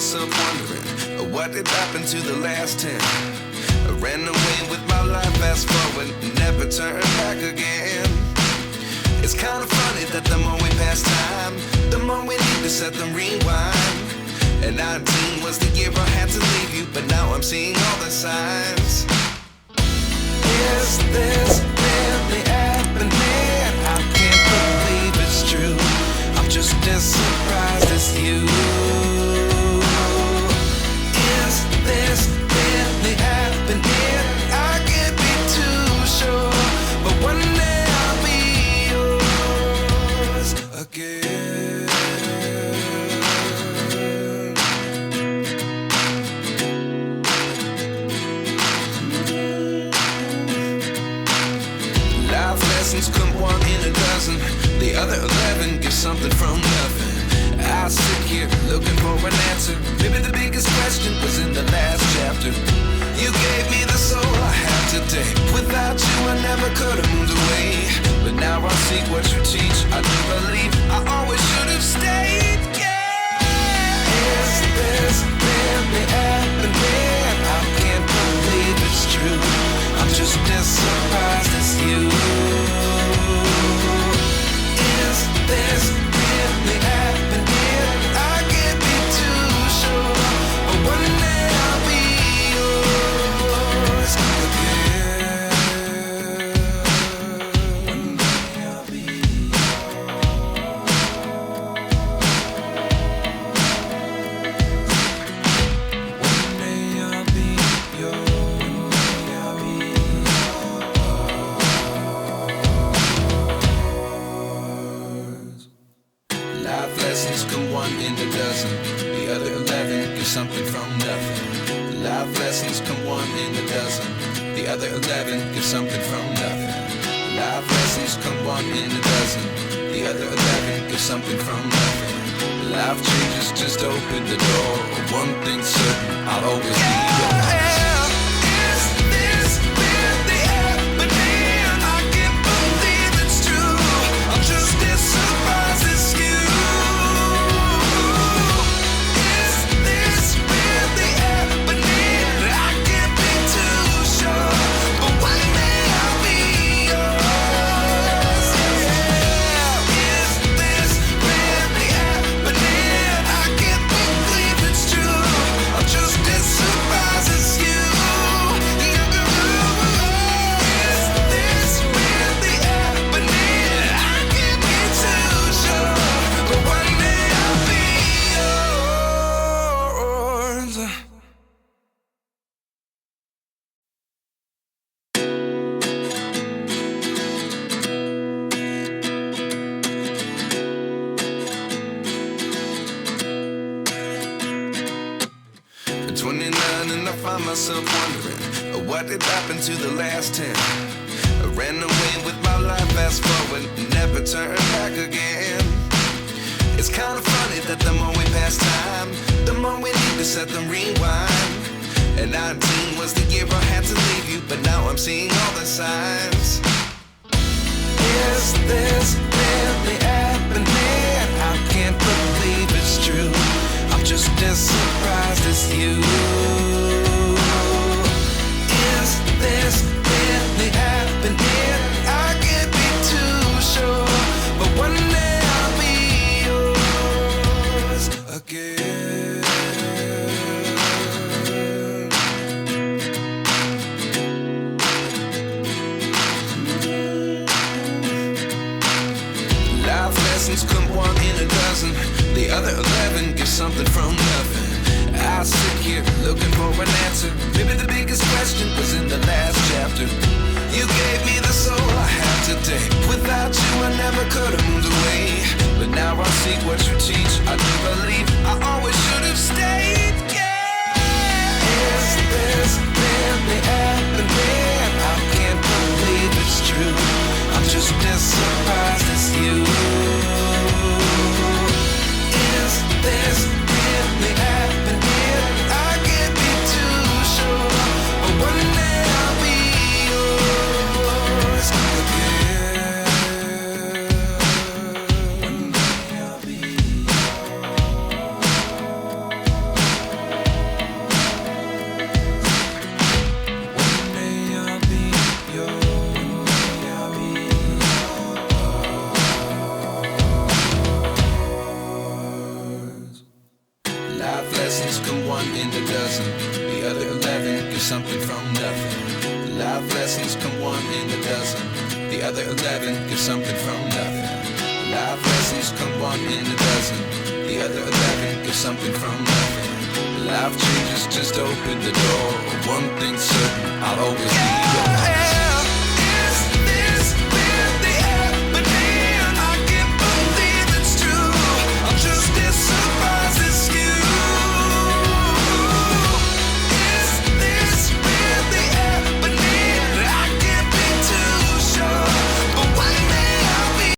myself wondering, what did happen to the last 10? I ran away with my life, fast forward, never turn back again. It's kind of funny that the more we pass time, the more we need to set them rewind. And 19 was the year I had to leave you, but now I'm seeing all the signs. Is this really happening? I can't believe it's true. I'm just as surprised as you. Is this really happening? I can't be too sure, but one day I'll be yours again. Life lessons come one in a dozen. The other 11 get something from nothing. I sit here looking for an answer. Maybe the biggest question was in the last chapter. You gave me the soul I have today. Without you I never could have moved away. But now I seek what you teach. I do believe I always should have stayed. Yeah. Is this really happening? I can't believe it's true. I'm just as surprised as you. Is this really happening? I can't be too sure, but one day I'll be yours again. One day I'll be One day I'll be yours. Life lessons come one in a dozen. The other 11 get something from nothing. Life lessons come one in a dozen. The other 11 get something from nothing. Life lessons come one in a dozen. The other 11 get something from nothing. Life changes, just open the door. One thing's certain, I'll always be yours. Is this really happening? I can't believe it's true. I'm just as surprised as you. Is this really happening? I can't be too sure, but one day I'll be yours. Yeah. Is this really happening? I can't believe it's true. I'm just as surprised as you. Is this really happening? I can't be too sure, but one day I'll be yours. 29 and I find myself wondering, what did happen to the last 10? I ran away with my life, fast forward, never turn back again. It's kind of funny that the more we pass time, the more we need to set them rewind. And 19 was the year I had to leave you, but now I'm seeing all the signs. Is this really happening? I can't believe it's true. I'm just as surprised as you. Is this really happening? I can't be too sure, but one day I'll be yours again. Life lessons come one in a dozen. The other 11 get something from nothing. I sit here looking for an answer. Maybe the biggest question was in the last chapter. You gave me the soul I have today. Without you I never could have moved away. But now I seek what you teach. I do believe I always should have stayed. Yeah. Is this really happening? I can't believe it's true. I'm just as surprised as you. Is this really happening? I can't be too sure, but one day I'll be yours again. One day I'll be yours. a dozen. The other 11 get something from nothing. Life lessons come one in a dozen. The other 11 get something from nothing. Life lessons come one in a dozen. The other 11 get something from nothing. Life changes, just open the door. One thing's certain, I'll always be yours.